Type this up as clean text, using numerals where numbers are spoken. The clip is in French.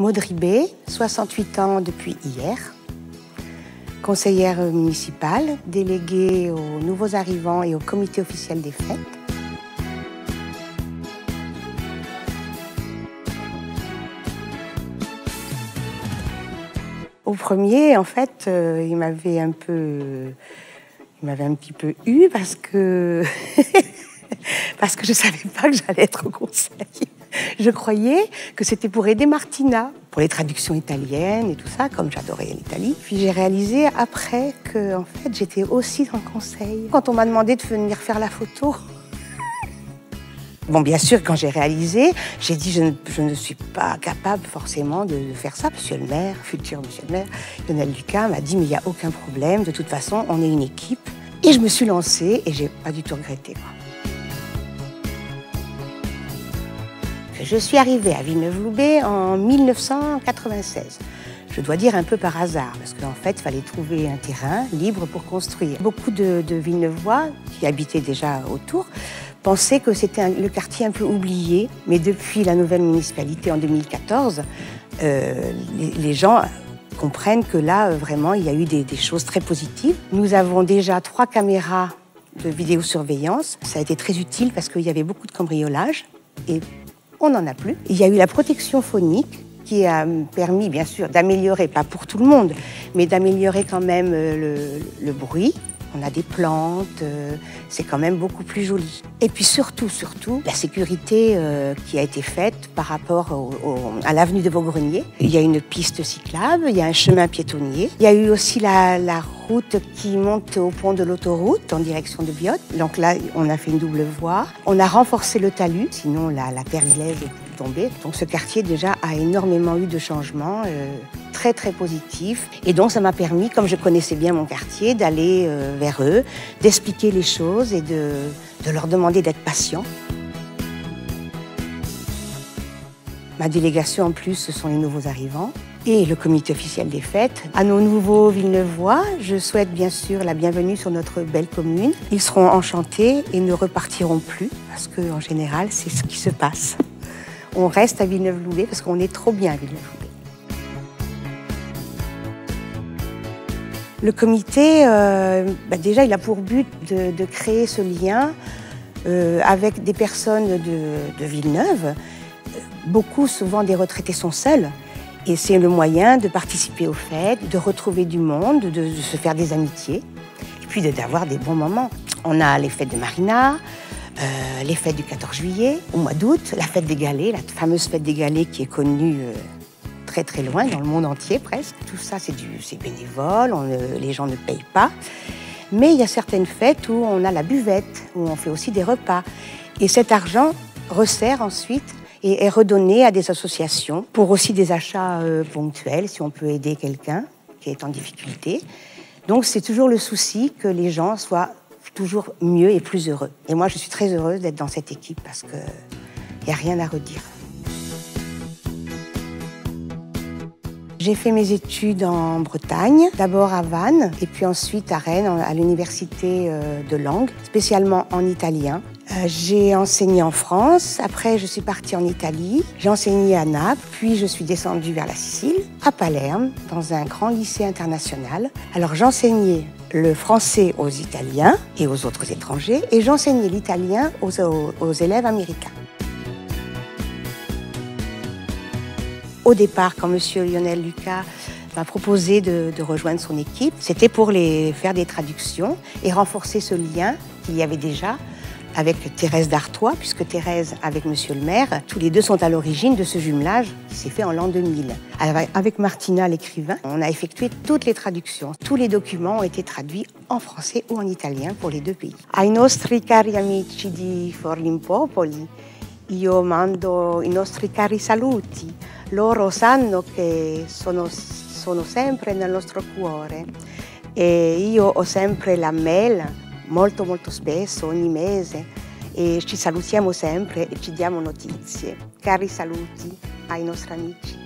Maud Ribé, 68 ans depuis hier, conseillère municipale, déléguée aux nouveaux arrivants et au comité officiel des fêtes. Au premier, en fait, il m'avait un petit peu eu parce que parce que je savais pas que j'allais être au conseil. Je croyais que c'était pour aider Martina, pour les traductions italiennes et tout ça, comme j'adorais l'Italie. Puis j'ai réalisé après que, en fait, j'étais aussi dans le conseil. Quand on m'a demandé de venir faire la photo, bon, bien sûr, quand j'ai réalisé, j'ai dit je ne suis pas capable forcément de faire ça. Monsieur le maire, futur monsieur le maire, Lionel Lucas m'a dit mais il n'y a aucun problème, de toute façon, on est une équipe. Et je me suis lancée et j'ai pas du tout regretté, quoi. Je suis arrivée à Villeneuve-Loubet en 1996. Je dois dire un peu par hasard, parce qu'en fait, il fallait trouver un terrain libre pour construire. Beaucoup de Villeneuvois, qui habitaient déjà autour, pensaient que c'était le quartier un peu oublié. Mais depuis la nouvelle municipalité en 2014, les gens comprennent que là, vraiment, il y a eu des choses très positives. Nous avons déjà 3 caméras de vidéosurveillance. Ça a été très utile parce qu'il y avait beaucoup de cambriolages et on n'en a plus. Il y a eu la protection phonique qui a permis, bien sûr, d'améliorer, pas pour tout le monde, mais d'améliorer quand même le bruit. On a des plantes, c'est quand même beaucoup plus joli. Et puis surtout, la sécurité qui a été faite par rapport à l'avenue de Vaugrenier. Il y a une piste cyclable, il y a un chemin piétonnier. Il y a eu aussi la route qui monte au pont de l'autoroute en direction de Biot. Donc là, on a fait une double voie. On a renforcé le talus, sinon la terre glaise est tombée. Donc ce quartier déjà a énormément eu de changements. Très très positif, et donc ça m'a permis, comme je connaissais bien mon quartier, d'aller vers eux, d'expliquer les choses et de leur demander d'être patients. Ma délégation en plus, ce sont les nouveaux arrivants et le comité officiel des fêtes. À nos nouveaux Villeneuvois, je souhaite bien sûr la bienvenue sur notre belle commune. Ils seront enchantés et ne repartiront plus, parce qu'en général, c'est ce qui se passe. On reste à Villeneuve-Loubet parce qu'on est trop bien à Villeneuve-Loubet. Le comité, déjà, il a pour but de créer ce lien avec des personnes de Villeneuve. Beaucoup, souvent, des retraités sont seuls. Et c'est le moyen de participer aux fêtes, de retrouver du monde, de se faire des amitiés, et puis d'avoir des bons moments. On a les fêtes de Marina, les fêtes du 14 juillet, au mois d'août, la fête des Galets, la fameuse fête des Galets qui est connue très très loin, dans le monde entier presque. Tout ça, c'est bénévole, les gens ne payent pas. Mais il y a certaines fêtes où on a la buvette, où on fait aussi des repas. Et cet argent resserre ensuite et est redonné à des associations pour aussi des achats ponctuels, si on peut aider quelqu'un qui est en difficulté. Donc c'est toujours le souci que les gens soient toujours mieux et plus heureux. Et moi, je suis très heureuse d'être dans cette équipe parce qu'il n'y a rien à redire. J'ai fait mes études en Bretagne, d'abord à Vannes, et puis ensuite à Rennes, à l'université de langue, spécialement en italien. J'ai enseigné en France, après je suis partie en Italie, j'ai enseigné à Naples, puis je suis descendue vers la Sicile, à Palerme, dans un grand lycée international. Alors j'enseignais le français aux Italiens et aux autres étrangers, et j'enseignais l'italien aux élèves américains. Au départ, quand monsieur Lionel Lucas m'a proposé de rejoindre son équipe, c'était pour faire des traductions et renforcer ce lien qu'il y avait déjà avec Thérèse d'Artois, puisque Thérèse, avec monsieur le maire, tous les deux sont à l'origine de ce jumelage qui s'est fait en l'an 2000. Avec Martina, l'écrivain, on a effectué toutes les traductions. Tous les documents ont été traduits en français ou en italien pour les deux pays. Ai nostri cari amici di Forlimpopoli, io mando i nostri cari saluti. Loro sanno che sono sempre nel nostro cuore e io ho sempre la mail molto spesso, ogni mese, e ci salutiamo sempre e ci diamo notizie. Cari saluti ai nostri amici.